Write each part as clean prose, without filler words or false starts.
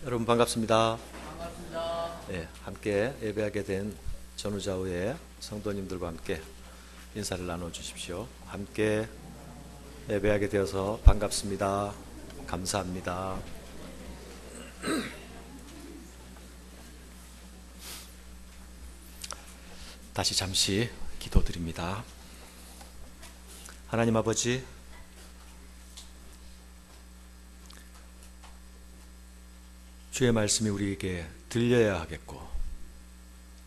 여러분 반갑습니다. 반갑습니다. 네, 함께 예배하게 된 전후좌우의 성도님들과 함께 인사를 나눠주십시오. 함께 예배하게 되어서 반갑습니다. 감사합니다. 다시 잠시 기도드립니다. 하나님 아버지, 주의 말씀이 우리에게 들려야 하겠고,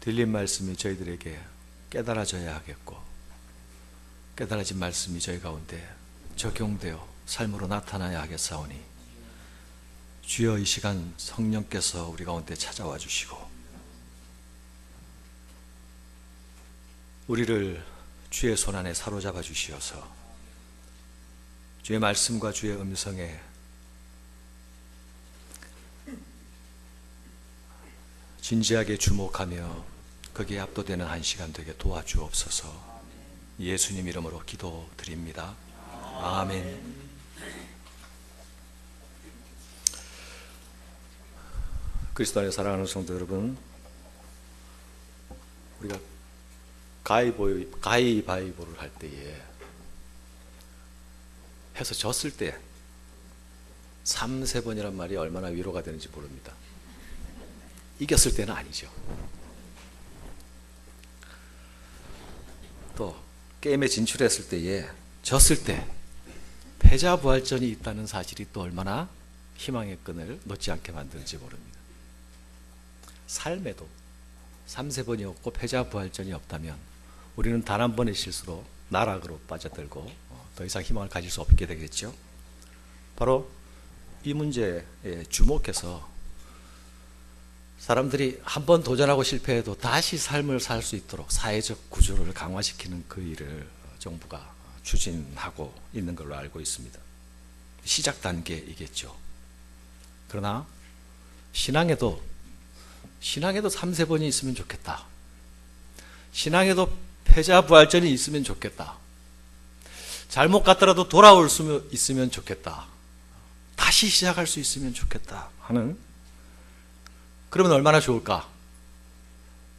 들린 말씀이 저희들에게 깨달아져야 하겠고, 깨달아진 말씀이 저희 가운데 적용되어 삶으로 나타나야 하겠사오니, 주여 이 시간 성령께서 우리 가운데 찾아와 주시고, 우리를 주의 손안에 사로잡아 주시어서 주의 말씀과 주의 음성에 진지하게 주목하며 거기에 압도되는 한 시간 되게 도와주옵소서. 예수님 이름으로 기도드립니다. 아멘. 그리스도 안에 사랑하는 성도 여러분, 우리가 가위바위보를 할 때에 해서 졌을 때 3-3번이란 말이 얼마나 위로가 되는지 모릅니다. 이겼을 때는 아니죠. 또 게임에 진출했을 때에 졌을 때 패자부활전이 있다는 사실이 또 얼마나 희망의 끈을 놓지 않게 만드는지 모릅니다. 삶에도 3-3번이 없고 패자부활전이 없다면 우리는 단 한 번의 실수로 나락으로 빠져들고 더 이상 희망을 가질 수 없게 되겠죠. 바로 이 문제에 주목해서 사람들이 한 번 도전하고 실패해도 다시 삶을 살 수 있도록 사회적 구조를 강화시키는 그 일을 정부가 추진하고 있는 걸로 알고 있습니다. 시작 단계이겠죠. 그러나 신앙에도 3-4번이 있으면 좋겠다. 신앙에도 패자부활전이 있으면 좋겠다. 잘못 갔더라도 돌아올 수 있으면 좋겠다. 다시 시작할 수 있으면 좋겠다 하는, 그러면 얼마나 좋을까?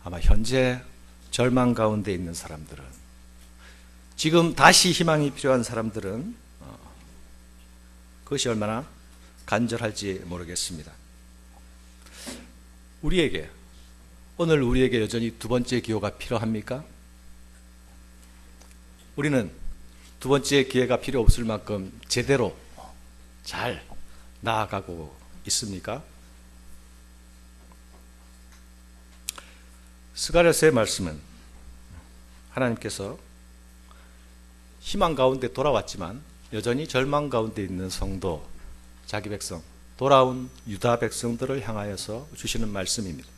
아마 현재 절망 가운데 있는 사람들은, 지금 다시 희망이 필요한 사람들은 그것이 얼마나 간절할지 모르겠습니다. 오늘 우리에게 여전히 두 번째 기회가 필요합니까? 우리는 두 번째 기회가 필요 없을 만큼 제대로 잘 나아가고 있습니까? 스가랴서의 말씀은 하나님께서 희망 가운데 돌아왔지만 여전히 절망 가운데 있는 성도, 자기 백성, 돌아온 유다 백성들을 향하여서 주시는 말씀입니다.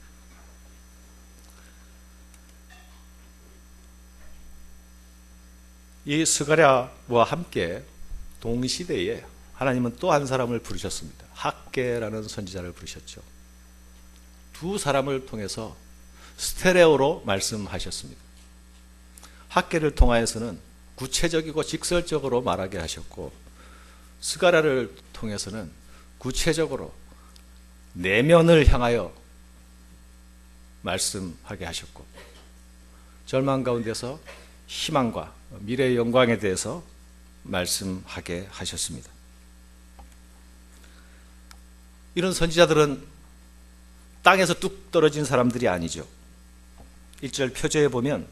이 스가랴와 함께 동시대에 하나님은 또 한 사람을 부르셨습니다. 학개라는 선지자를 부르셨죠. 두 사람을 통해서 스테레오로 말씀하셨습니다. 학개를 통하여서는 구체적이고 직설적으로 말하게 하셨고, 스가랴를 통해서는 구체적으로 내면을 향하여 말씀하게 하셨고, 절망 가운데서 희망과 미래의 영광에 대해서 말씀하게 하셨습니다. 이런 선지자들은 땅에서 뚝 떨어진 사람들이 아니죠. 1절 표제에 보면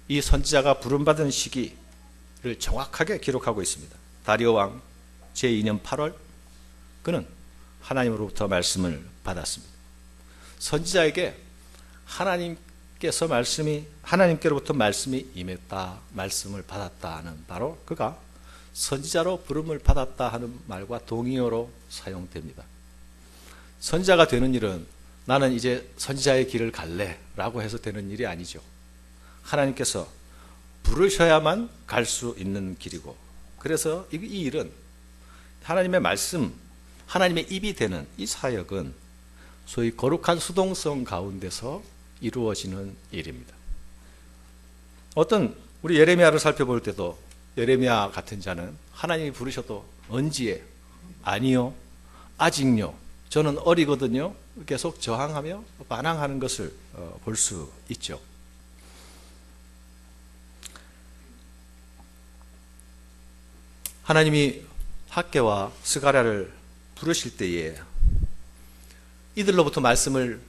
이 선지자가 부름받은 시기를 정확하게 기록하고 있습니다. 다리오 왕 제2년 8월 그는 하나님으로부터 말씀을 받았습니다. 선지자에게 하나님께로부터 말씀이 임했다, 말씀을 받았다 하는, 바로 그가 선지자로 부름을 받았다 하는 말과 동의어로 사용됩니다. 선지자가 되는 일은 나는 이제 선지자의 길을 갈래 라고 해서 되는 일이 아니죠. 하나님께서 부르셔야만 갈 수 있는 길이고, 그래서 이 일은 하나님의 말씀, 하나님의 입이 되는 이 사역은 소위 거룩한 수동성 가운데서 이루어지는 일입니다. 우리 예레미야를 살펴볼 때도 예레미야 같은 자는 하나님이 부르셔도 언지에 아니요, 아직요, 저는 어리거든요. 계속 저항하며 반항하는 것을 볼 수 있죠. 하나님이 학개와 스가랴를 부르실 때에 이들로부터 말씀을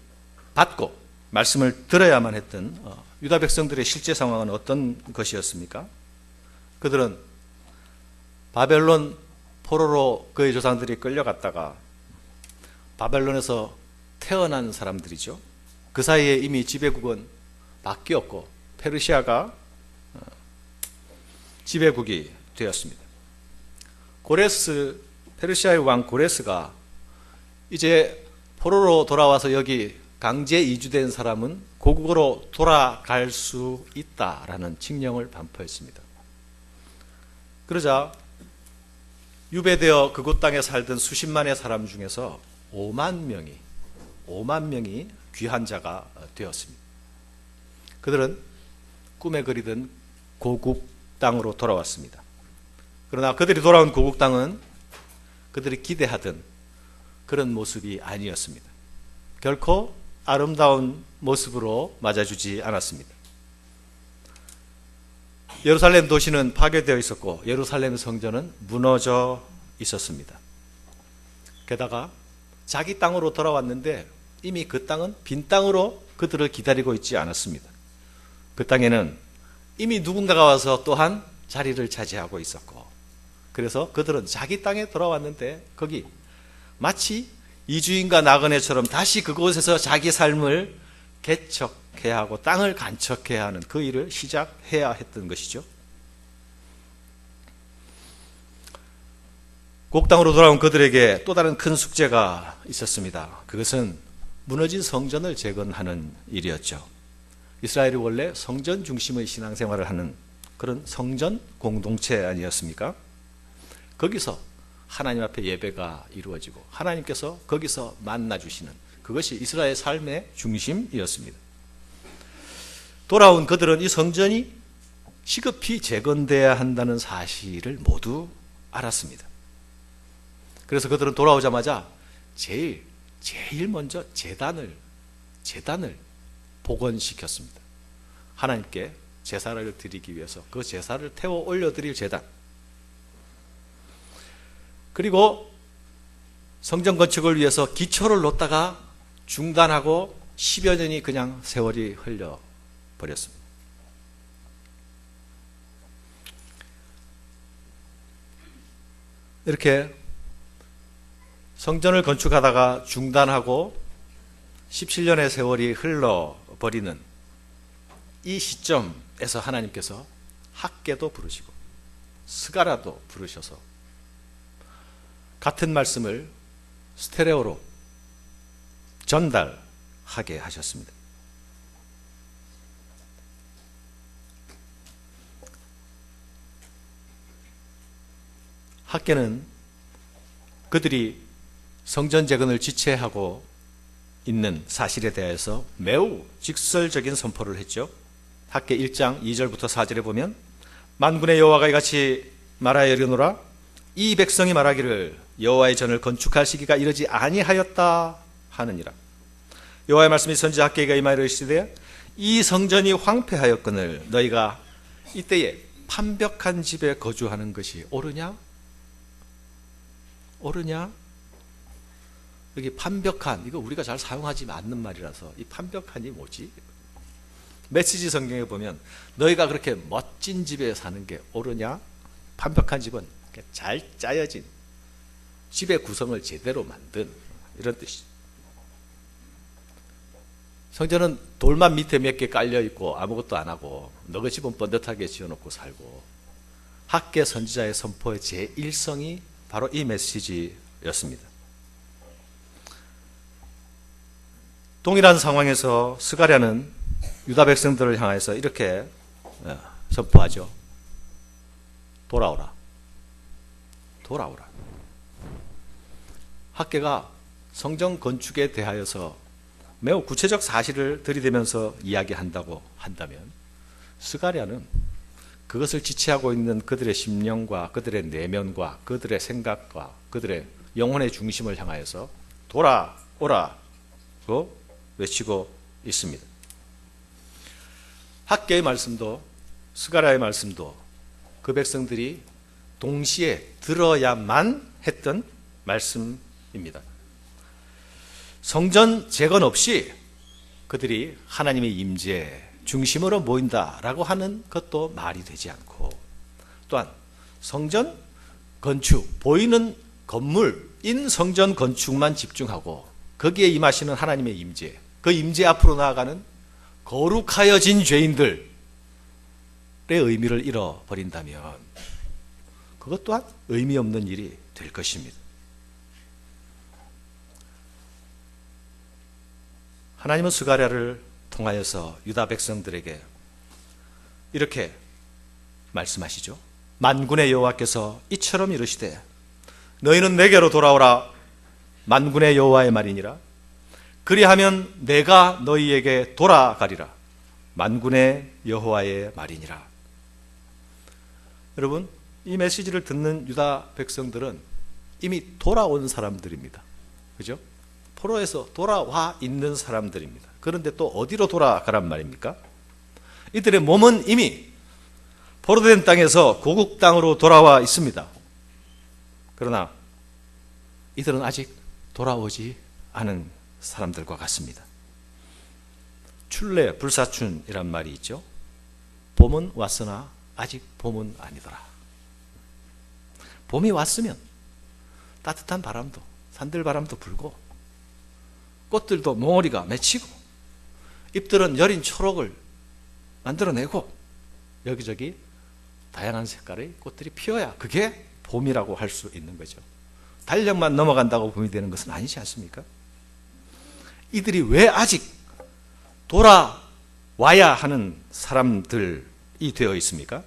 받고 말씀을 들어야만 했던 유다 백성들의 실제 상황은 어떤 것이었습니까? 그들은 바벨론 포로로 그의 조상들이 끌려갔다가 바벨론에서 태어난 사람들이죠. 그 사이에 이미 지배국은 바뀌었고 페르시아가 지배국이 되었습니다. 고레스, 페르시아의 왕 고레스가 이제 포로로 돌아와서 여기 강제 이주된 사람은 고국으로 돌아갈 수 있다라는 칙령을 반포했습니다. 그러자 유배되어 그곳 땅에 살던 수십만의 사람 중에서 5만 명이 귀한 자가 되었습니다. 그들은 꿈에 그리던 고국 땅으로 돌아왔습니다. 그러나 그들이 돌아온 고국 땅은 그들이 기대하던 그런 모습이 아니었습니다. 결코 아름다운 모습으로 맞아주지 않았습니다. 예루살렘 도시는 파괴되어 있었고 예루살렘 성전은 무너져 있었습니다. 게다가 자기 땅으로 돌아왔는데 이미 그 땅은 빈 땅으로 그들을 기다리고 있지 않았습니다. 그 땅에는 이미 누군가가 와서 또한 자리를 차지하고 있었고, 그래서 그들은 자기 땅에 돌아왔는데 거기 마치 이주인과 나그네처럼 다시 그곳에서 자기 삶을 개척해야 하고 땅을 간척해야 하는 그 일을 시작해야 했던 것이죠. 곡땅으로 돌아온 그들에게 또 다른 큰 숙제가 있었습니다. 그것은 무너진 성전을 재건하는 일이었죠. 이스라엘이 원래 성전 중심의 신앙생활을 하는 그런 성전 공동체 아니었습니까? 거기서 하나님 앞에 예배가 이루어지고 하나님께서 거기서 만나주시는 그것이 이스라엘 삶의 중심이었습니다. 돌아온 그들은 이 성전이 시급히 재건돼야 한다는 사실을 모두 알았습니다. 그래서 그들은 돌아오자마자 제일 먼저 제단을 복원시켰습니다. 하나님께 제사를 드리기 위해서 그 제사를 태워 올려드릴 제단, 그리고 성전 건축을 위해서 기초를 놓다가 중단하고 10여 년이 그냥 세월이 흘려버렸습니다. 이렇게 성전을 건축하다가 중단하고 17년의 세월이 흘러버리는 이 시점에서 하나님께서 학개도 부르시고 스가랴도 부르셔서 같은 말씀을 스테레오로 전달하게 하셨습니다. 학개는 그들이 성전 재건을 지체하고 있는 사실에 대해서 매우 직설적인 선포를 했죠. 학개 1장 2절부터 4절에 보면 만군의 여호와가 이같이 말하여 이르노라, 이 백성이 말하기를 여호와의 전을 건축할 시기가 이르지 아니하였다 하느니라. 여호와의 말씀이 선지자 학개에게 임하여 이르시되 이 성전이 황폐하였거늘 너희가 이때에 판벽한 집에 거주하는 것이 옳으냐? 여기 판벽한, 이거 우리가 잘 사용하지 않는 말이라서 이 판벽한이 뭐지? 메시지 성경에 보면 너희가 그렇게 멋진 집에 사는 게 옳으냐? 판벽한 집은 잘 짜여진 집의 구성을 제대로 만든 이런 뜻이죠. 성전은 돌만 밑에 몇 개 깔려 있고 아무것도 안 하고 너희 집은 번듯하게 지어놓고 살고, 학개 선지자의 선포의 제1성이 바로 이 메시지였습니다. 동일한 상황에서 스가랴는 유다 백성들을 향해서 이렇게 선포하죠. 돌아오라. 학개가 성전 건축에 대하여서 매우 구체적 사실을 들이대면서 이야기한다고 한다면, 스가랴는 그것을 지체하고 있는 그들의 심령과 그들의 내면과 그들의 생각과 그들의 영혼의 중심을 향하여서 돌아오라고 외치고 있습니다. 학개의 말씀도 스가랴의 말씀도 그 백성들이 동시에 들어야만 했던 말씀입니다. 성전 재건 없이 그들이 하나님의 임재 중심으로 모인다라고 하는 것도 말이 되지 않고, 또한 성전 건축, 보이는 건물인 성전 건축만 집중하고 거기에 임하시는 하나님의 임재, 그 임재 앞으로 나아가는 거룩하여진 죄인들의 의미를 잃어버린다면 그것 또한 의미 없는 일이 될 것입니다. 하나님은 스가랴를 통하여서 유다 백성들에게 이렇게 말씀하시죠. 만군의 여호와께서 이처럼 이르시되 너희는 내게로 돌아오라. 만군의 여호와의 말이니라. 그리하면 내가 너희에게 돌아가리라. 만군의 여호와의 말이니라. 여러분, 이 메시지를 듣는 유다 백성들은 이미 돌아온 사람들입니다. 그죠? 포로에서 돌아와 있는 사람들입니다. 그런데 또 어디로 돌아가란 말입니까? 이들의 몸은 이미 포로된 땅에서 고국 땅으로 돌아와 있습니다. 그러나 이들은 아직 돌아오지 않은 사람들과 같습니다. 출래 불사춘이란 말이 있죠. 봄은 왔으나 아직 봄은 아니더라. 봄이 왔으면 따뜻한 바람도 산들바람도 불고 꽃들도 몽우리가 맺히고 잎들은 여린 초록을 만들어내고 여기저기 다양한 색깔의 꽃들이 피어야 그게 봄이라고 할 수 있는 거죠. 달력만 넘어간다고 봄이 되는 것은 아니지 않습니까? 이들이 왜 아직 돌아와야 하는 사람들이 되어 있습니까?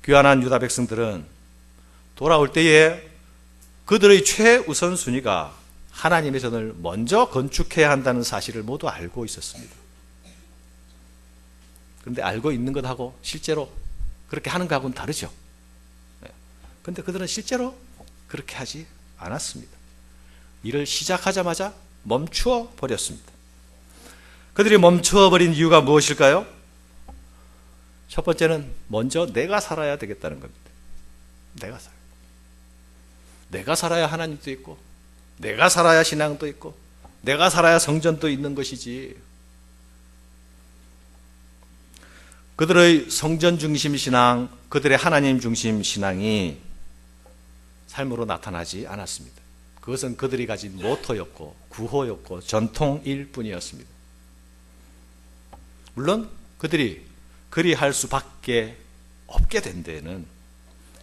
귀환한 유다 백성들은 돌아올 때에 그들의 최우선순위가 하나님의 전을 먼저 건축해야 한다는 사실을 모두 알고 있었습니다. 그런데 알고 있는 것하고 실제로 그렇게 하는 것하고는 다르죠. 그런데 그들은 실제로 그렇게 하지 않았습니다. 일을 시작하자마자 멈추어 버렸습니다. 그들이 멈추어 버린 이유가 무엇일까요? 첫 번째는 먼저 내가 살아야 되겠다는 겁니다. 내가 살아야 하나님도 있고, 내가 살아야 신앙도 있고, 내가 살아야 성전도 있는 것이지. 그들의 성전 중심 신앙, 그들의 하나님 중심 신앙이 삶으로 나타나지 않았습니다. 그것은 그들이 가진 모토였고 구호였고 전통일 뿐이었습니다. 물론 그들이 그리할 수밖에 없게 된 데에는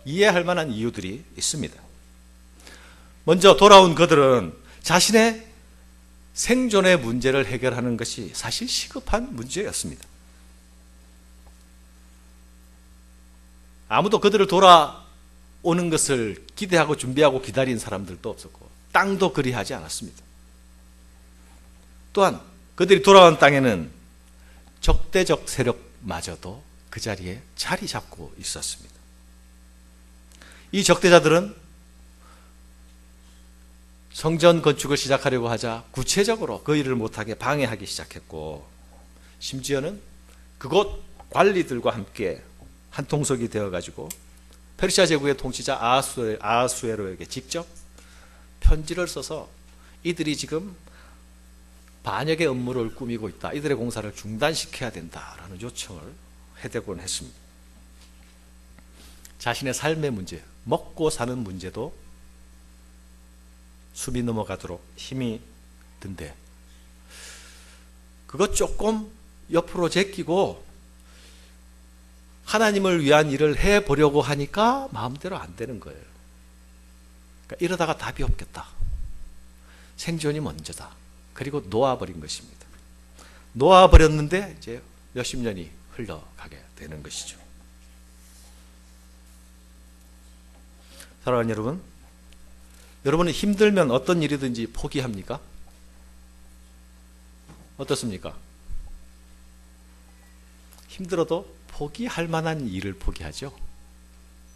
이해할 만한 이유들이 있습니다. 먼저 돌아온 그들은 자신의 생존의 문제를 해결하는 것이 사실 시급한 문제였습니다. 아무도 그들을 돌아오는 것을 기대하고 준비하고 기다린 사람들도 없었고 땅도 그리하지 않았습니다. 또한 그들이 돌아온 땅에는 적대적 세력마저도 그 자리에 자리 잡고 있었습니다. 이 적대자들은 성전 건축을 시작하려고 하자 구체적으로 그 일을 못하게 방해하기 시작했고, 심지어는 그곳 관리들과 함께 한 통속이 되어가지고 페르시아 제국의 통치자 아하수에로에게 직접 편지를 써서 이들이 지금 반역의 업무를 꾸미고 있다, 이들의 공사를 중단시켜야 된다라는 요청을 해대곤 했습니다. 자신의 삶의 문제, 먹고 사는 문제도 숨이 넘어가도록 힘이 든데 그것 조금 옆으로 제끼고 하나님을 위한 일을 해보려고 하니까 마음대로 안 되는 거예요. 그러니까 이러다가 답이 없겠다. 생존이 먼저다. 그리고 놓아버린 것입니다. 놓아버렸는데 이제 몇십 년이 흘러가게 되는 것이죠. 사랑하는 여러분, 여러분은 힘들면 어떤 일이든지 포기합니까? 어떻습니까? 힘들어도 포기할 만한 일을 포기하죠.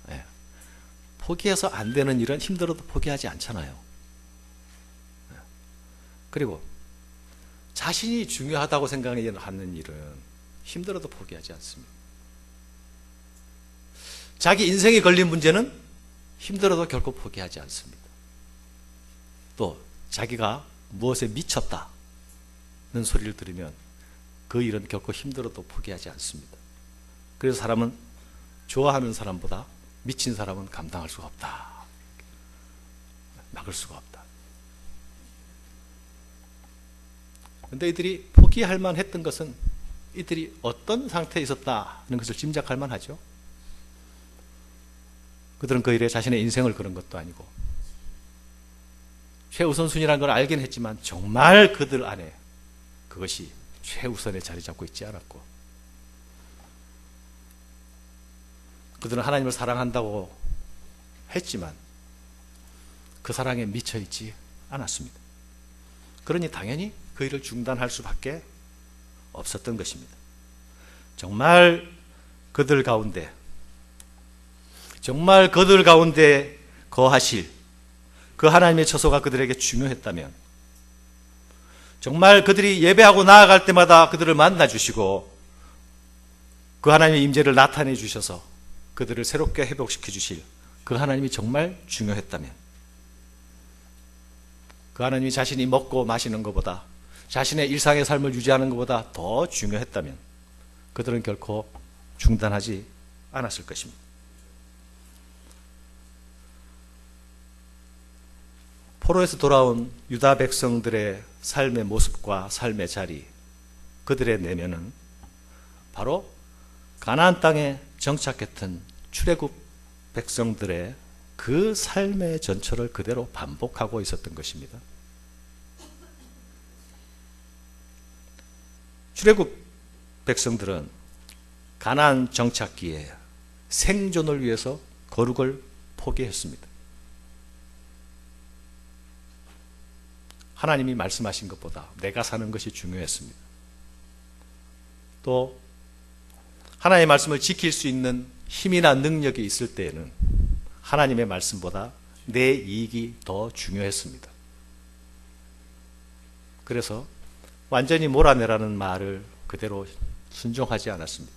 네. 포기해서 안 되는 일은 힘들어도 포기하지 않잖아요. 그리고 자신이 중요하다고 생각하는 일은 힘들어도 포기하지 않습니다. 자기 인생에 걸린 문제는 힘들어도 결코 포기하지 않습니다. 또 자기가 무엇에 미쳤다는 소리를 들으면 그 일은 결코 힘들어도 포기하지 않습니다. 그래서 사람은 좋아하는 사람보다 미친 사람은 감당할 수가 없다. 막을 수가 없다. 그런데 이들이 포기할 만했던 것은 이들이 어떤 상태에 있었다는 것을 짐작할 만하죠. 그들은 그 일에 자신의 인생을 거는 것도 아니고 최우선순위라는 걸 알긴 했지만 정말 그들 안에 그것이 최우선에 자리 잡고 있지 않았고, 그들은 하나님을 사랑한다고 했지만 그 사랑에 미쳐 있지 않았습니다. 그러니 당연히 그 일을 중단할 수밖에 없었던 것입니다. 정말 그들 가운데 거하실 그 하나님의 처소가 그들에게 중요했다면, 정말 그들이 예배하고 나아갈 때마다 그들을 만나주시고 그 하나님의 임재를 나타내 주셔서 그들을 새롭게 회복시켜 주실 그 하나님이 정말 중요했다면, 그 하나님이 자신이 먹고 마시는 것보다, 자신의 일상의 삶을 유지하는 것보다 더 중요했다면 그들은 결코 중단하지 않았을 것입니다. 포로에서 돌아온 유다 백성들의 삶의 모습과 삶의 자리, 그들의 내면은 바로 가나안 땅에 정착했던 출애굽 백성들의 그 삶의 전철을 그대로 반복하고 있었던 것입니다. 출애굽 백성들은 가나안 정착기에 생존을 위해서 거룩을 포기했습니다. 하나님이 말씀하신 것보다 내가 사는 것이 중요했습니다. 또 하나님의 말씀을 지킬 수 있는 힘이나 능력이 있을 때에는 하나님의 말씀보다 내 이익이 더 중요했습니다. 그래서 완전히 몰아내라는 말을 그대로 순종하지 않았습니다.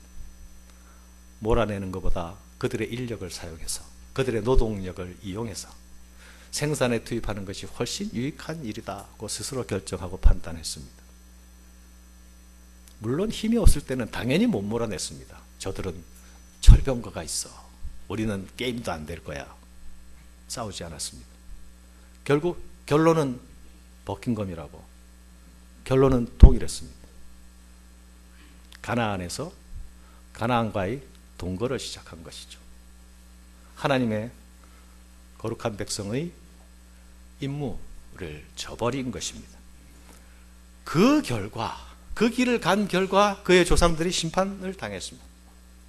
몰아내는 것보다 그들의 인력을 사용해서, 그들의 노동력을 이용해서 생산에 투입하는 것이 훨씬 유익한 일이다고 스스로 결정하고 판단했습니다. 물론 힘이 없을 때는 당연히 못 몰아냈습니다. 저들은 철병거가 있어, 우리는 게임도 안 될 거야, 싸우지 않았습니다. 결국 결론은 버킹검이라고, 결론은 동일했습니다. 가나안에서 가나안과의 동거를 시작한 것이죠. 하나님의 거룩한 백성의 임무를 저버린 것입니다. 그 결과, 그 길을 간 결과 그의 조상들이 심판을 당했습니다.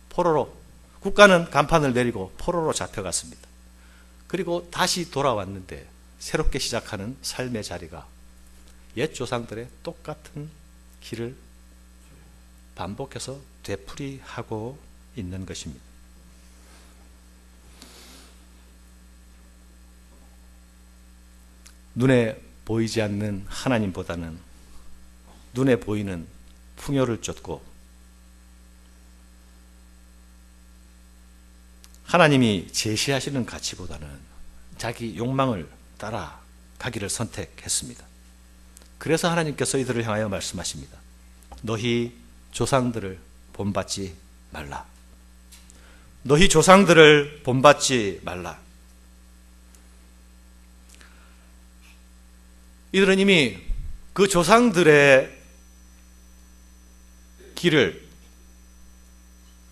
포로로, 국가는 간판을 내리고 포로로 잡혀갔습니다. 그리고 다시 돌아왔는데 새롭게 시작하는 삶의 자리가 옛 조상들의 똑같은 길을 반복해서 되풀이하고 있는 것입니다. 눈에 보이지 않는 하나님보다는 눈에 보이는 풍요를 쫓고, 하나님이 제시하시는 가치보다는 자기 욕망을 따라가기를 선택했습니다. 그래서 하나님께서 이들을 향하여 말씀하십니다. 너희 조상들을 본받지 말라. 너희 조상들을 본받지 말라. 이들은 이미 그 조상들의 길을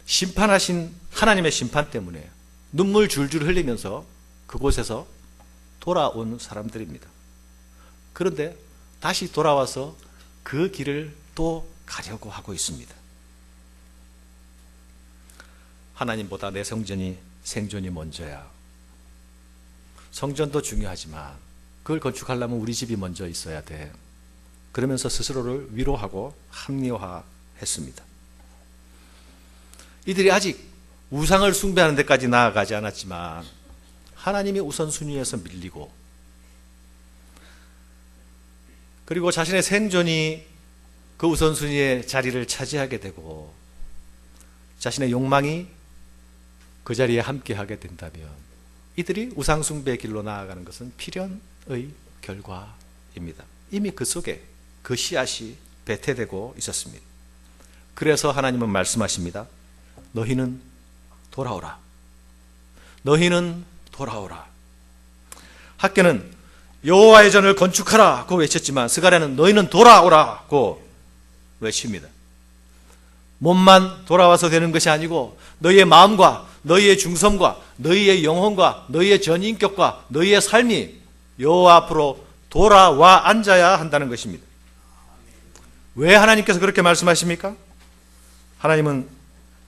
심판하신 하나님의 심판 때문에 눈물 줄줄 흘리면서 그곳에서 돌아온 사람들입니다. 그런데 다시 돌아와서 그 길을 또 가려고 하고 있습니다. 하나님보다 내 생존이 먼저야. 성전도 중요하지만 그걸 건축하려면 우리 집이 먼저 있어야 돼. 그러면서 스스로를 위로하고 합리화했습니다. 이들이 아직 우상을 숭배하는 데까지 나아가지 않았지만 하나님이 우선순위에서 밀리고 그리고 자신의 생존이 그 우선순위의 자리를 차지하게 되고 자신의 욕망이 그 자리에 함께하게 된다면 이들이 우상숭배의 길로 나아가는 것은 필연의 결과입니다. 이미 그 속에 그 씨앗이 배태되고 있었습니다. 그래서 하나님은 말씀하십니다. 너희는 돌아오라. 너희는 돌아오라. 학개는 여호와의 전을 건축하라고 외쳤지만 스가랴는 너희는 돌아오라고 외칩니다. 몸만 돌아와서 되는 것이 아니고 너희의 마음과 너희의 중심과 너희의 영혼과 너희의 전인격과 너희의 삶이 여호와 앞으로 돌아와 앉아야 한다는 것입니다. 왜 하나님께서 그렇게 말씀하십니까? 하나님은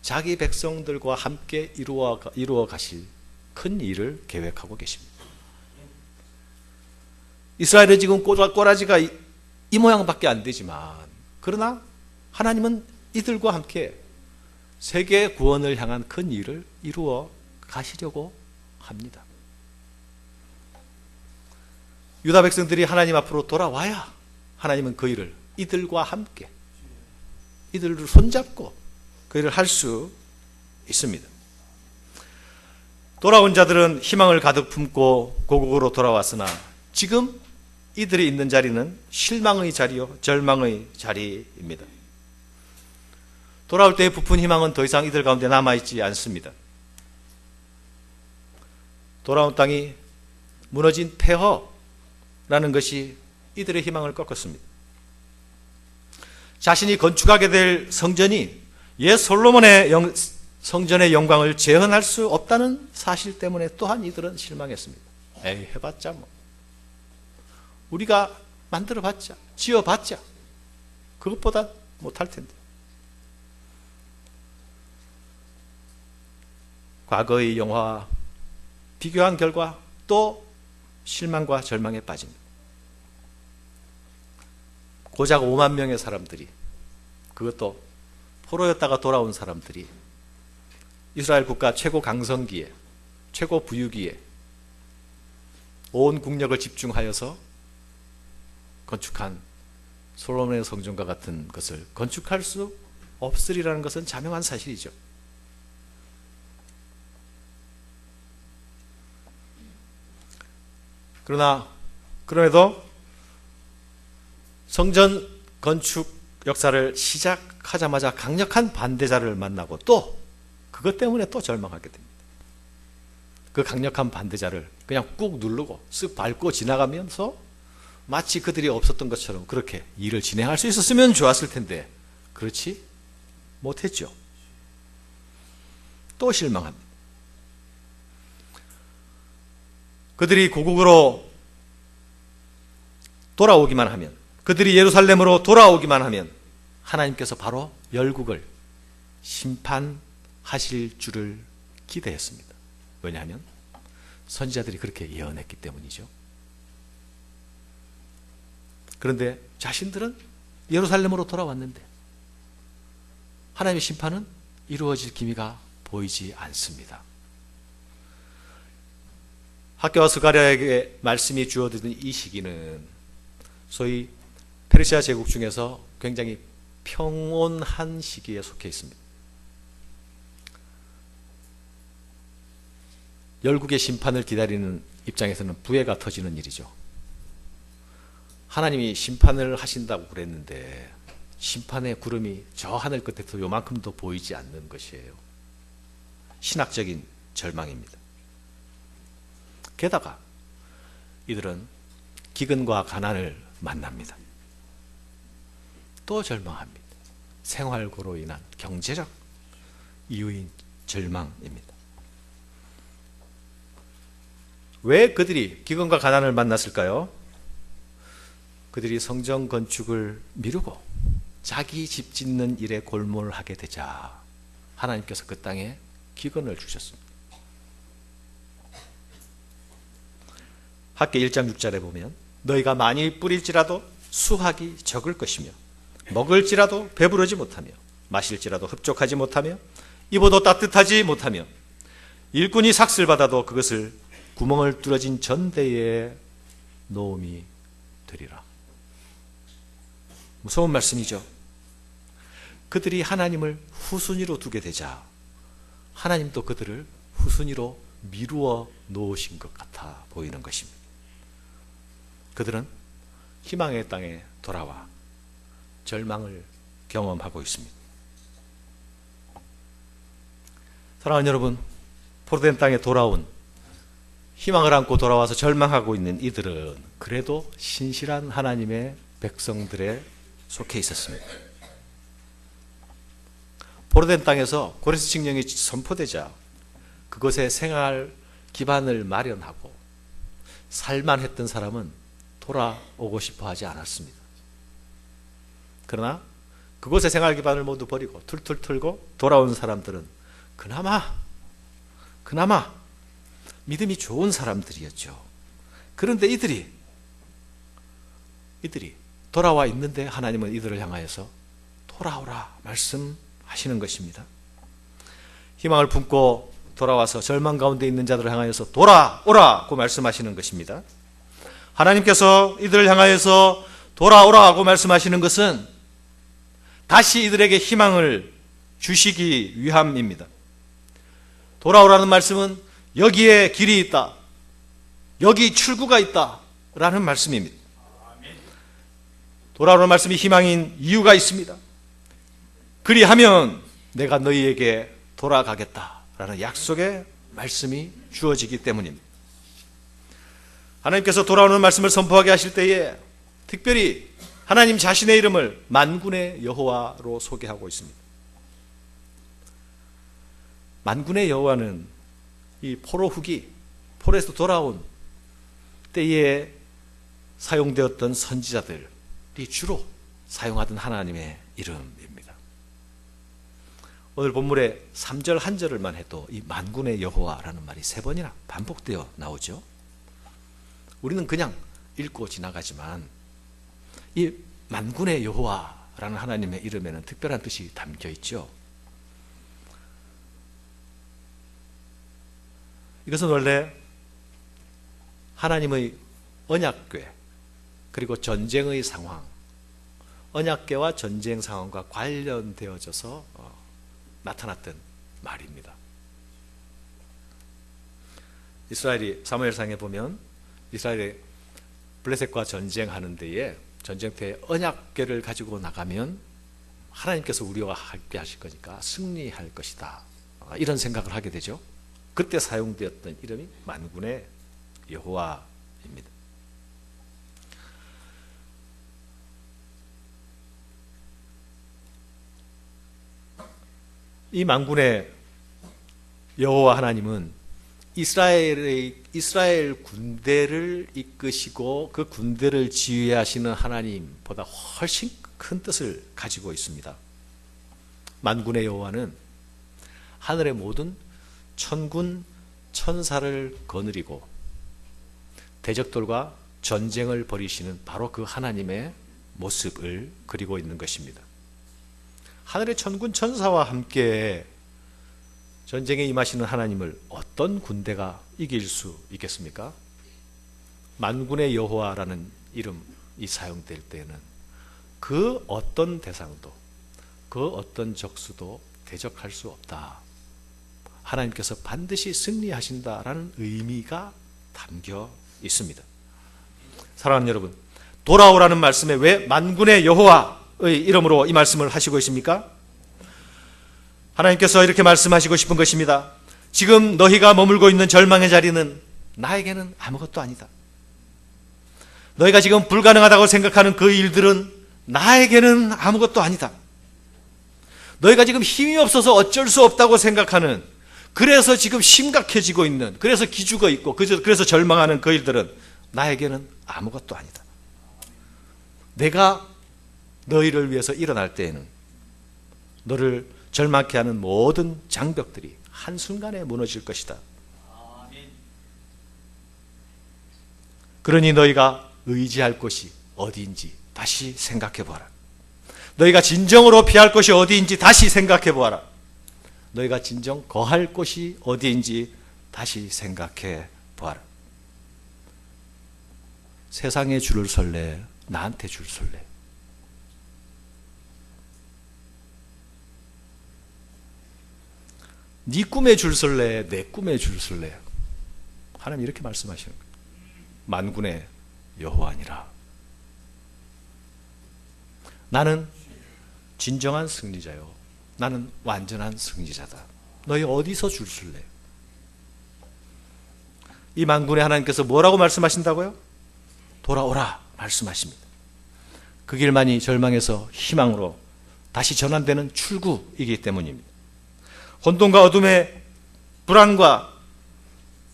자기 백성들과 함께 이루어 가실 큰 일을 계획하고 계십니다. 이스라엘은 지금 꼬라지가 이 모양밖에 안 되지만 그러나 하나님은 이들과 함께 세계 구원을 향한 큰 일을 이루어 가시려고 합니다. 유다 백성들이 하나님 앞으로 돌아와야 하나님은 그 일을 이들과 함께 이들을 손잡고 그 일을 할 수 있습니다. 돌아온 자들은 희망을 가득 품고 고국으로 돌아왔으나 지금 이들이 있는 자리는 실망의 자리요 절망의 자리입니다. 돌아올 때의 부푼 희망은 더 이상 이들 가운데 남아있지 않습니다. 돌아온 땅이 무너진 폐허라는 것이 이들의 희망을 꺾었습니다. 자신이 건축하게 될 성전이 옛 솔로몬의 성전의 영광을 재현할 수 없다는 사실 때문에 또한 이들은 실망했습니다. 에이, 해봤자 뭐. 우리가 만들어봤자, 지어봤자 그것보다 못할 텐데. 과거의 영화와 비교한 결과 또 실망과 절망에 빠집니다. 고작 5만 명의 사람들이, 그것도 포로였다가 돌아온 사람들이 이스라엘 국가 최고 강성기에, 최고 부유기에 온 국력을 집중하여서 건축한 솔로몬의 성전과 같은 것을 건축할 수 없으리라는 것은 자명한 사실이죠. 그러나 그럼에도 성전 건축 역사를 시작하자마자 강력한 반대자를 만나고 또 그것 때문에 또 절망하게 됩니다. 그 강력한 반대자를 그냥 꾹 누르고 쓱 밟고 지나가면서 마치 그들이 없었던 것처럼 그렇게 일을 진행할 수 있었으면 좋았을 텐데 그렇지 못했죠. 또 실망합니다. 그들이 고국으로 돌아오기만 하면, 그들이 예루살렘으로 돌아오기만 하면 하나님께서 바로 열국을 심판하실 줄을 기대했습니다. 왜냐하면 선지자들이 그렇게 예언했기 때문이죠. 그런데 자신들은 예루살렘으로 돌아왔는데 하나님의 심판은 이루어질 기미가 보이지 않습니다. 학개와 스가랴에게 말씀이 주어지는 이 시기는 소위 페르시아 제국 중에서 굉장히 평온한 시기에 속해 있습니다. 열국의 심판을 기다리는 입장에서는 부해가 터지는 일이죠. 하나님이 심판을 하신다고 그랬는데 심판의 구름이 저 하늘 끝에서 요만큼도 보이지 않는 것이에요. 신학적인 절망입니다. 게다가 이들은 기근과 가난을 만납니다. 또 절망합니다. 생활고로 인한 경제적 이유인 절망입니다. 왜 그들이 기근과 가난을 만났을까요? 그들이 성전 건축을 미루고 자기 집 짓는 일에 골몰하게 되자 하나님께서 그 땅에 기근을 주셨습니다. 학개 1장 6절에 보면 너희가 많이 뿌릴지라도 수확이 적을 것이며 먹을지라도 배부르지 못하며 마실지라도 흡족하지 못하며 입어도 따뜻하지 못하며 일꾼이 삭슬 받아도 그것을 구멍을 뚫어진 전대에 놓음이 되리라. 무서운 말씀이죠. 그들이 하나님을 후순위로 두게 되자 하나님도 그들을 후순위로 미루어 놓으신 것 같아 보이는 것입니다. 그들은 희망의 땅에 돌아와 절망을 경험하고 있습니다. 사랑하는 여러분, 포로된 땅에 돌아온 희망을 안고 돌아와서 절망하고 있는 이들은 그래도 신실한 하나님의 백성들에 속해 있었습니다. 포로된 땅에서 고레스 칙령이 선포되자 그것에 생활 기반을 마련하고 살만했던 사람은 돌아오고 싶어 하지 않았습니다. 그러나 그곳의 생활 기반을 모두 버리고 툴툴 털고 돌아온 사람들은 그나마 믿음이 좋은 사람들이었죠. 그런데 이들이 돌아와 있는데 하나님은 이들을 향하여서 돌아오라 말씀하시는 것입니다. 희망을 품고 돌아와서 절망 가운데 있는 자들을 향하여서 돌아오라고 말씀하시는 것입니다. 하나님께서 이들을 향하여서 돌아오라고 말씀하시는 것은 다시 이들에게 희망을 주시기 위함입니다. 돌아오라는 말씀은 여기에 길이 있다, 여기 출구가 있다 라는 말씀입니다. 돌아오라는 말씀이 희망인 이유가 있습니다. 그리하면 내가 너희에게 돌아가겠다라는 약속의 말씀이 주어지기 때문입니다. 하나님께서 돌아오는 말씀을 선포하게 하실 때에 특별히 하나님 자신의 이름을 만군의 여호와로 소개하고 있습니다. 만군의 여호와는 이 포로 후기, 포로에서 돌아온 때에 사용되었던 선지자들이 주로 사용하던 하나님의 이름입니다. 오늘 본문의 3절 한 절을만 해도 이 만군의 여호와라는 말이 3번이나 반복되어 나오죠. 우리는 그냥 읽고 지나가지만 이 만군의 여호와라는 하나님의 이름에는 특별한 뜻이 담겨 있죠. 이것은 원래 하나님의 언약궤 그리고 전쟁의 상황, 언약궤와 전쟁 상황과 관련되어져서 나타났던 말입니다. 이스라엘이 사무엘상에 보면 이스라엘이 블레셋과 전쟁하는 데에 전쟁터에 언약궤를 가지고 나가면 하나님께서 우리와 함께 하실 거니까 승리할 것이다, 이런 생각을 하게 되죠. 그때 사용되었던 이름이 만군의 여호와입니다. 이 만군의 여호와 하나님은 이스라엘 군대를 이끄시고 그 군대를 지휘하시는 하나님보다 훨씬 큰 뜻을 가지고 있습니다. 만군의 여호와는 하늘의 모든 천군 천사를 거느리고 대적들과 전쟁을 벌이시는 바로 그 하나님의 모습을 그리고 있는 것입니다. 하늘의 천군 천사와 함께 전쟁에 임하시는 하나님을 어떤 군대가 이길 수 있겠습니까? 만군의 여호와라는 이름이 사용될 때에는 그 어떤 대상도, 그 어떤 적수도 대적할 수 없다, 하나님께서 반드시 승리하신다라는 의미가 담겨 있습니다. 사랑하는 여러분, 돌아오라는 말씀에 왜 만군의 여호와의 이름으로 이 말씀을 하시고 있습니까? 하나님께서 이렇게 말씀하시고 싶은 것입니다. 지금 너희가 머물고 있는 절망의 자리는 나에게는 아무것도 아니다. 너희가 지금 불가능하다고 생각하는 그 일들은 나에게는 아무것도 아니다. 너희가 지금 힘이 없어서 어쩔 수 없다고 생각하는, 그래서 지금 심각해지고 있는, 그래서 기죽어 있고 그래서 절망하는 그 일들은 나에게는 아무것도 아니다. 내가 너희를 위해서 일어날 때에는 너를 절망케 하는 모든 장벽들이 한순간에 무너질 것이다. 그러니 너희가 의지할 곳이 어디인지 다시 생각해 보아라. 너희가 진정으로 피할 곳이 어디인지 다시 생각해 보아라. 너희가 진정 거할 곳이 어디인지 다시 생각해 보아라. 세상에 줄을 설래, 나한테 줄 설래. 네 꿈에 줄 설래, 내 꿈에 줄 설래. 하나님 이렇게 말씀하시는 거예요. 만군의 여호와니라. 나는 진정한 승리자요, 나는 완전한 승리자다. 너희 어디서 줄 설래? 이 만군의 하나님께서 뭐라고 말씀하신다고요? 돌아오라 말씀하십니다. 그 길만이 절망에서 희망으로 다시 전환되는 출구이기 때문입니다. 혼돈과 어둠의 불안과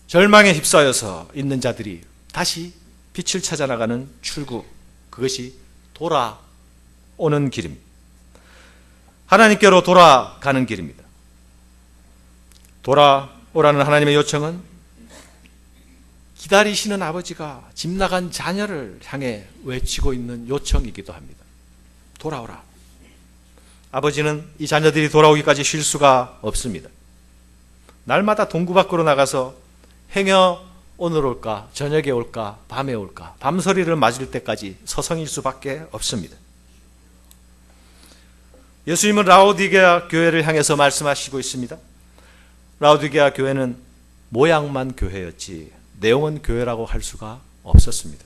절망에 휩싸여서 있는 자들이 다시 빛을 찾아 나가는 출구, 그것이 돌아오는 길입니다. 하나님께로 돌아가는 길입니다. 돌아오라는 하나님의 요청은 기다리시는 아버지가 집 나간 자녀를 향해 외치고 있는 요청이기도 합니다. 돌아오라. 아버지는 이 자녀들이 돌아오기까지 쉴 수가 없습니다. 날마다 동구 밖으로 나가서 행여 오늘 올까, 저녁에 올까, 밤에 올까, 밤소리를 맞을 때까지 서성일 수밖에 없습니다. 예수님은 라오디게아 교회를 향해서 말씀하시고 있습니다. 라오디게아 교회는 모양만 교회였지 내용은 교회라고 할 수가 없었습니다.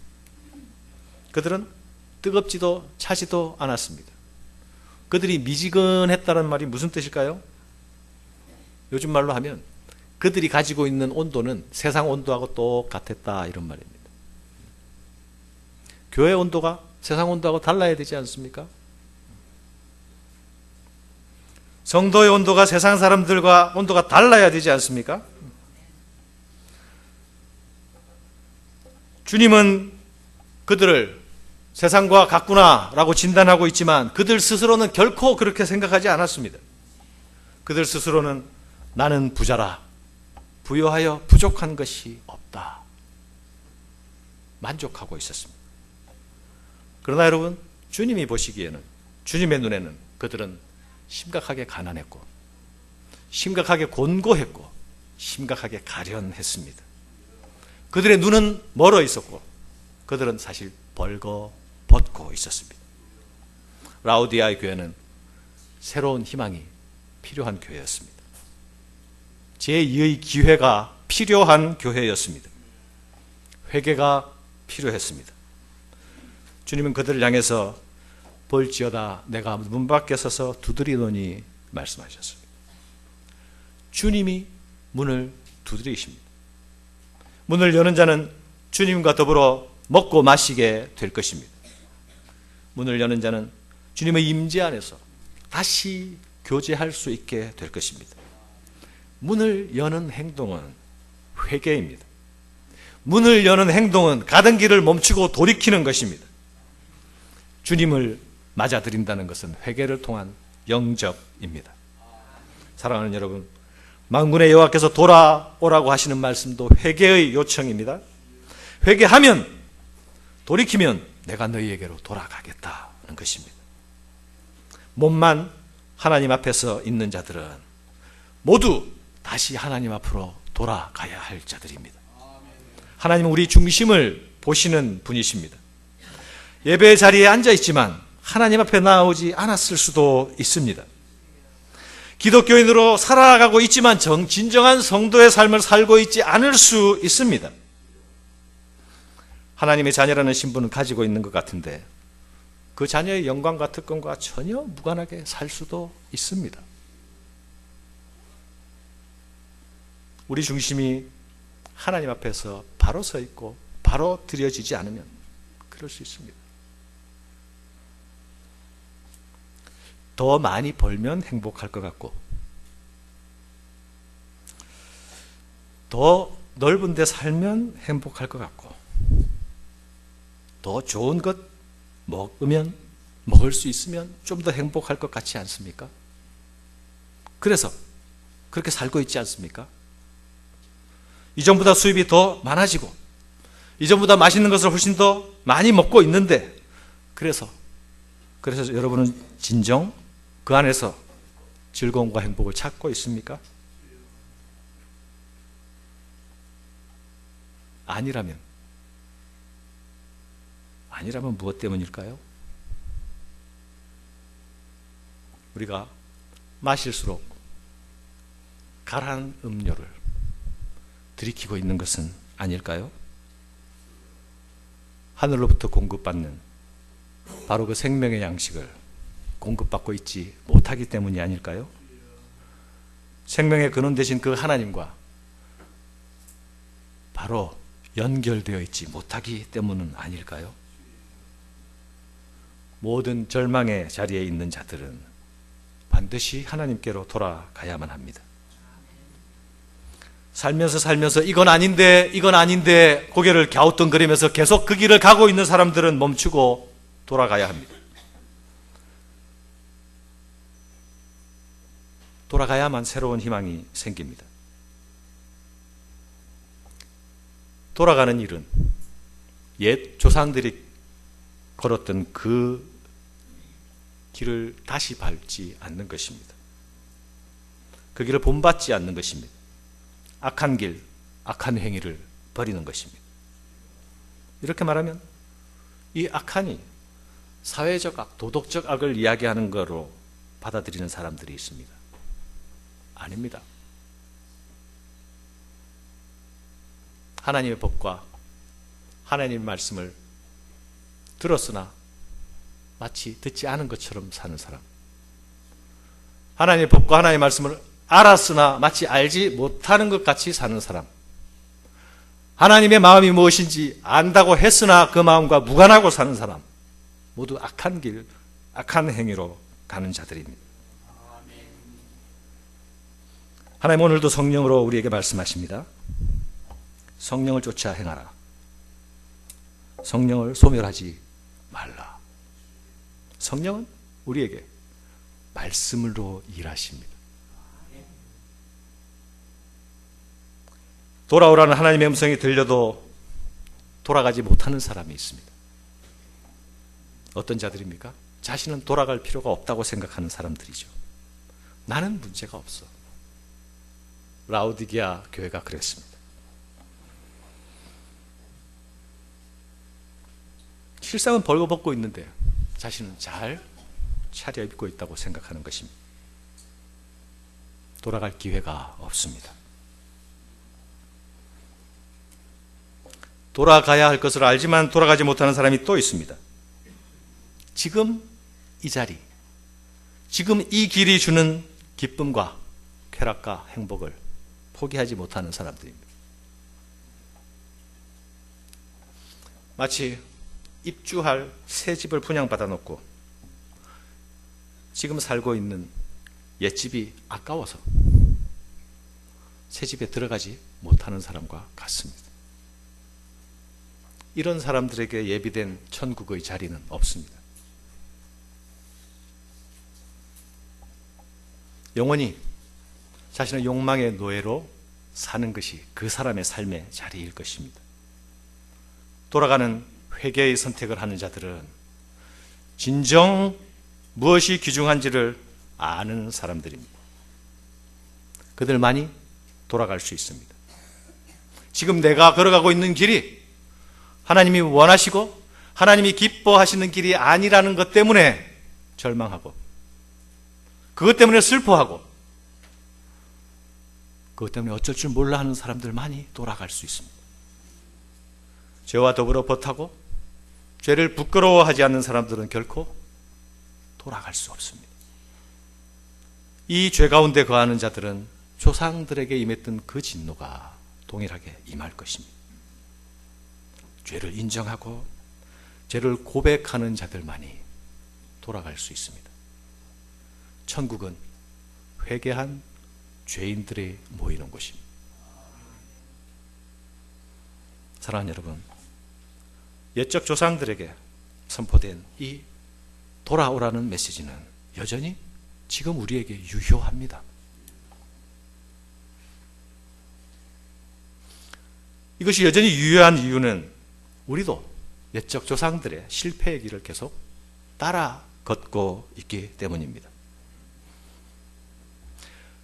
그들은 뜨겁지도 차지도 않았습니다. 그들이 미지근했다는 말이 무슨 뜻일까요? 요즘 말로 하면 그들이 가지고 있는 온도는 세상 온도하고 똑같았다, 이런 말입니다. 교회 온도가 세상 온도하고 달라야 되지 않습니까? 성도의 온도가 세상 사람들과 온도가 달라야 되지 않습니까? 주님은 그들을 세상과 같구나라고 진단하고 있지만 그들 스스로는 결코 그렇게 생각하지 않았습니다. 그들 스스로는 나는 부자라, 부여하여 부족한 것이 없다, 만족하고 있었습니다. 그러나 여러분, 주님이 보시기에는, 주님의 눈에는 그들은 심각하게 가난했고, 심각하게 곤고했고, 심각하게 가련했습니다. 그들의 눈은 멀어 있었고, 그들은 사실 벌거벗고 있었습니다. 라오디아의 교회는 새로운 희망이 필요한 교회였습니다. 제2의 기회가 필요한 교회였습니다. 회개가 필요했습니다. 주님은 그들을 향해서 볼지어다 내가 문 밖에 서서 두드리노니 말씀하셨습니다. 주님이 문을 두드리십니다. 문을 여는 자는 주님과 더불어 먹고 마시게 될 것입니다. 문을 여는 자는 주님의 임재 안에서 다시 교제할 수 있게 될 것입니다. 문을 여는 행동은 회개입니다. 문을 여는 행동은 가던 길을 멈추고 돌이키는 것입니다. 주님을 맞아들인다는 것은 회개를 통한 영접입니다. 사랑하는 여러분, 만군의 여호와께서 돌아오라고 하시는 말씀도 회개의 요청입니다. 회개하면, 돌이키면 내가 너희에게로 돌아가겠다는 것입니다. 몸만 하나님 앞에서 있는 자들은 모두 다시 하나님 앞으로 돌아가야 할 자들입니다. 하나님은 우리 중심을 보시는 분이십니다. 예배의 자리에 앉아 있지만 하나님 앞에 나오지 않았을 수도 있습니다. 기독교인으로 살아가고 있지만 진정한 성도의 삶을 살고 있지 않을 수 있습니다. 하나님의 자녀라는 신분을 가지고 있는 것 같은데 그 자녀의 영광과 특권과 전혀 무관하게 살 수도 있습니다. 우리 중심이 하나님 앞에서 바로 서 있고 바로 드려지지 않으면 그럴 수 있습니다. 더 많이 벌면 행복할 것 같고, 더 넓은 데 살면 행복할 것 같고, 더 좋은 것 먹을 수 있으면 좀 더 행복할 것 같지 않습니까? 그래서 그렇게 살고 있지 않습니까? 이전보다 수입이 더 많아지고, 이전보다 맛있는 것을 훨씬 더 많이 먹고 있는데, 그래서 여러분은 진정 그 안에서 즐거움과 행복을 찾고 있습니까? 아니라면 무엇 때문일까요? 우리가 마실수록 가라한 음료를 들이키고 있는 것은 아닐까요? 하늘로부터 공급받는 바로 그 생명의 양식을 공급받고 있지 못하기 때문이 아닐까요? 생명의 근원 되신 그 하나님과 바로 연결되어 있지 못하기 때문은 아닐까요? 모든 절망의 자리에 있는 자들은 반드시 하나님께로 돌아가야만 합니다. 살면서 이건 아닌데 고개를 갸우뚱거리면서 계속 그 길을 가고 있는 사람들은 멈추고 돌아가야 합니다. 돌아가야만 새로운 희망이 생깁니다. 돌아가는 일은 옛 조상들이 걸었던 그 길을 다시 밟지 않는 것입니다. 그 길을 본받지 않는 것입니다. 악한 길, 악한 행위를 버리는 것입니다. 이렇게 말하면 이 악한이 사회적 악, 도덕적 악을 이야기하는 거로 받아들이는 사람들이 있습니다. 아닙니다. 하나님의 법과 하나님의 말씀을 들었으나 마치 듣지 않은 것처럼 사는 사람, 하나님의 법과 하나님의 말씀을 알았으나 마치 알지 못하는 것 같이 사는 사람, 하나님의 마음이 무엇인지 안다고 했으나 그 마음과 무관하고 사는 사람, 모두 악한 길, 악한 행위로 가는 자들입니다. 하나님 오늘도 성령으로 우리에게 말씀하십니다. 성령을 쫓아 행하라. 성령을 소멸하지 말라. 성령은 우리에게 말씀으로 일하십니다. 돌아오라는 하나님의 음성이 들려도 돌아가지 못하는 사람이 있습니다. 어떤 자들입니까? 자신은 돌아갈 필요가 없다고 생각하는 사람들이죠. 나는 문제가 없어. 라오디게아 교회가 그랬습니다. 실상은 벌거벗고 있는데 자신은 잘 차려입고 있다고 생각하는 것입니다. 돌아갈 기회가 없습니다. 돌아가야 할 것을 알지만 돌아가지 못하는 사람이 또 있습니다. 지금 이 자리, 지금 이 길이 주는 기쁨과 쾌락과 행복을 포기하지 못하는 사람들입니다. 마치 입주할 새 집을 분양받아 놓고 지금 살고 있는 옛집이 아까워서 새 집에 들어가지 못하는 사람과 같습니다. 이런 사람들에게 예비된 천국의 자리는 없습니다. 영원히 자신의 욕망의 노예로 사는 것이 그 사람의 삶의 자리일 것입니다. 돌아가는 회개의 선택을 하는 자들은 진정 무엇이 귀중한지를 아는 사람들입니다. 그들만이 돌아갈 수 있습니다. 지금 내가 걸어가고 있는 길이 하나님이 원하시고 하나님이 기뻐하시는 길이 아니라는 것 때문에 절망하고, 그것 때문에 슬퍼하고, 그것 때문에 어쩔 줄 몰라 하는 사람들만이 돌아갈 수 있습니다. 죄와 더불어 벗하고 죄를 부끄러워하지 않는 사람들은 결코 돌아갈 수 없습니다. 이 죄 가운데 거하는 자들은 조상들에게 임했던 그 진노가 동일하게 임할 것입니다. 죄를 인정하고 죄를 고백하는 자들만이 돌아갈 수 있습니다. 천국은 회개한 죄인들이 모이는 곳입니다. 사랑하는 여러분, 옛적 조상들에게 선포된 이 돌아오라는 메시지는 여전히 지금 우리에게 유효합니다. 이것이 여전히 유효한 이유는 우리도 옛적 조상들의 실패의 길을 계속 따라 걷고 있기 때문입니다.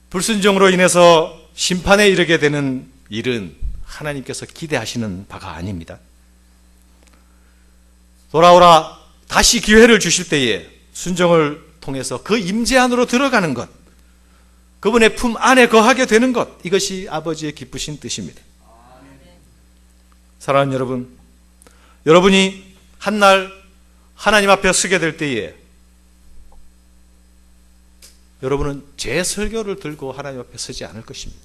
불순종으로 인해서 심판에 이르게 되는 일은 하나님께서 기대하시는 바가 아닙니다. 돌아오라, 다시 기회를 주실 때에 순종을 통해서 그 임재 안으로 들어가는 것, 그분의 품 안에 거하게 되는 것, 이것이 아버지의 기쁘신 뜻입니다. 사랑하는 여러분, 여러분이 한날 하나님 앞에 서게 될 때에 여러분은 제 설교를 들고 하나님 앞에 서지 않을 것입니다.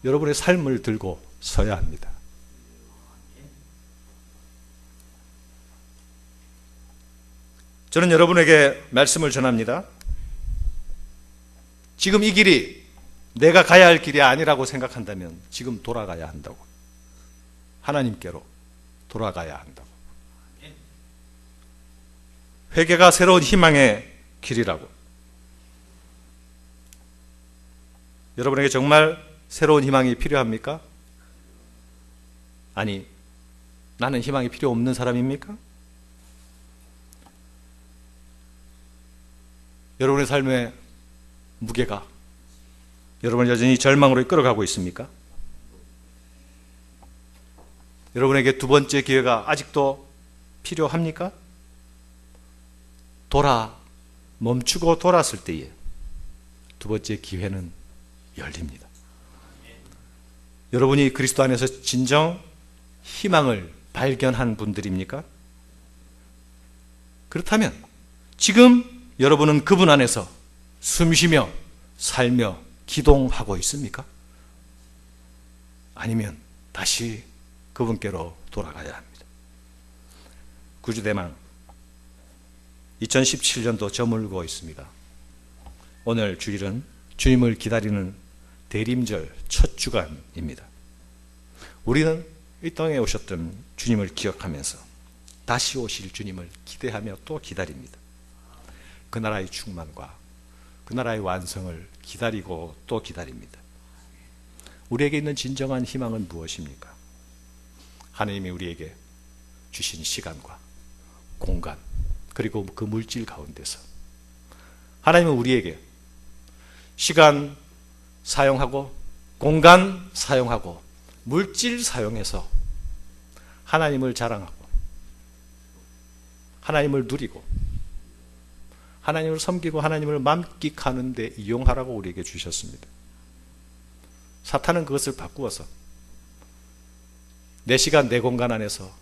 여러분의 삶을 들고 서야 합니다. 저는 여러분에게 말씀을 전합니다. 지금 이 길이 내가 가야 할 길이 아니라고 생각한다면 지금 돌아가야 한다고. 하나님께로 돌아가야 한다고. 회개가 새로운 희망의 길이라고. 여러분에게 정말 새로운 희망이 필요합니까? 아니, 나는 희망이 필요 없는 사람입니까? 여러분의 삶의 무게가 여러분을 여전히 절망으로 이끌어가고 있습니까? 여러분에게 두 번째 기회가 아직도 필요합니까? 멈추고 돌았을 때에 두 번째 기회는 열립니다. 여러분이 그리스도 안에서 진정 희망을 발견한 분들입니까? 그렇다면 지금 여러분은 그분 안에서 숨쉬며 살며 기동하고 있습니까? 아니면 다시 그분께로 돌아가야 합니다. 구주대망 2017년도 저물고 있습니다. 오늘 주일은 주님을 기다리는 대림절 첫 주간입니다. 우리는 이 땅에 오셨던 주님을 기억하면서 다시 오실 주님을 기대하며 또 기다립니다. 그 나라의 충만과 그 나라의 완성을 기다리고 또 기다립니다. 우리에게 있는 진정한 희망은 무엇입니까? 하나님이 우리에게 주신 시간과 공간, 그리고 그 물질 가운데서 하나님은 우리에게 시간 사용하고 공간 사용하고 물질 사용해서 하나님을 자랑하고 하나님을 누리고 하나님을 섬기고 하나님을 만끽하는 데 이용하라고 우리에게 주셨습니다. 사탄은 그것을 바꾸어서 내 시간 내 공간 안에서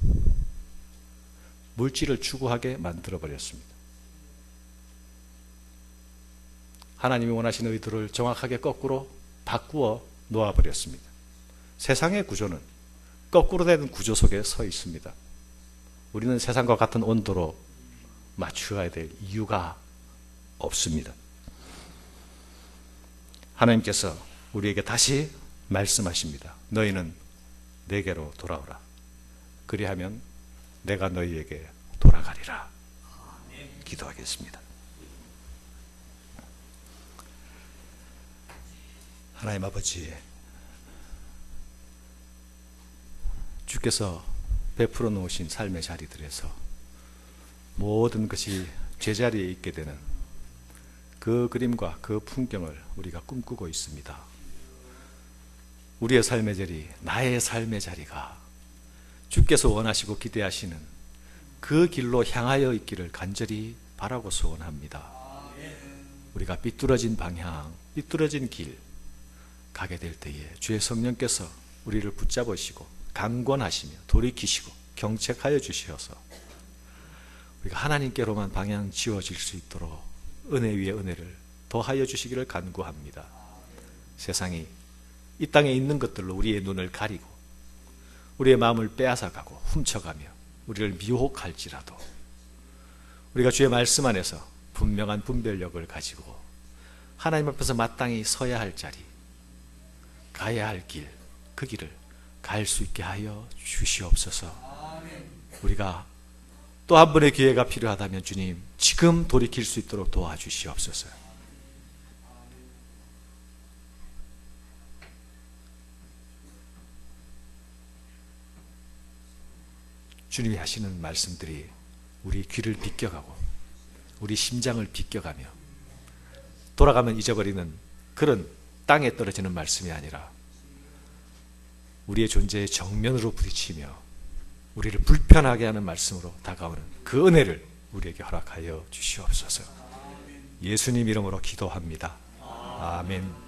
물질을 추구하게 만들어버렸습니다. 하나님이 원하시는 의도를 정확하게 거꾸로 바꾸어 놓아버렸습니다. 세상의 구조는 거꾸로 된 구조 속에 서 있습니다. 우리는 세상과 같은 온도로 맞추어야 될 이유가 없습니다. 하나님께서 우리에게 다시 말씀하십니다. 너희는 내게로 돌아오라. 그리하면 내가 너희에게 돌아가리라. 기도하겠습니다. 하나님 아버지, 주께서 베풀어 놓으신 삶의 자리들에서 모든 것이 제자리에 있게 되는 그 그림과 그 풍경을 우리가 꿈꾸고 있습니다. 우리의 삶의 자리, 나의 삶의 자리가 주께서 원하시고 기대하시는 그 길로 향하여 있기를 간절히 바라고 소원합니다. 우리가 삐뚤어진 방향, 삐뚤어진 길 가게 될 때에 주의 성령께서 우리를 붙잡으시고 강권하시며 돌이키시고 경책하여 주시어서 우리가 하나님께로만 방향 지어질 수 있도록 은혜 위에 은혜를 더하여 주시기를 간구합니다. 세상이 이 땅에 있는 것들로 우리의 눈을 가리고 우리의 마음을 빼앗아가고 훔쳐가며 우리를 미혹할지라도 우리가 주의 말씀 안에서 분명한 분별력을 가지고 하나님 앞에서 마땅히 서야 할 자리, 가야 할 길, 그 길을 갈 수 있게 하여 주시옵소서. 우리가 또 한 번의 기회가 필요하다면 주님 지금 돌이킬 수 있도록 도와주시옵소서. 주님이 하시는 말씀들이 우리 귀를 비껴가고 우리 심장을 비껴가며 돌아가면 잊어버리는 그런 땅에 떨어지는 말씀이 아니라 우리의 존재의 정면으로 부딪히며 우리를 불편하게 하는 말씀으로 다가오는 그 은혜를 우리에게 허락하여 주시옵소서. 예수님 이름으로 기도합니다. 아멘.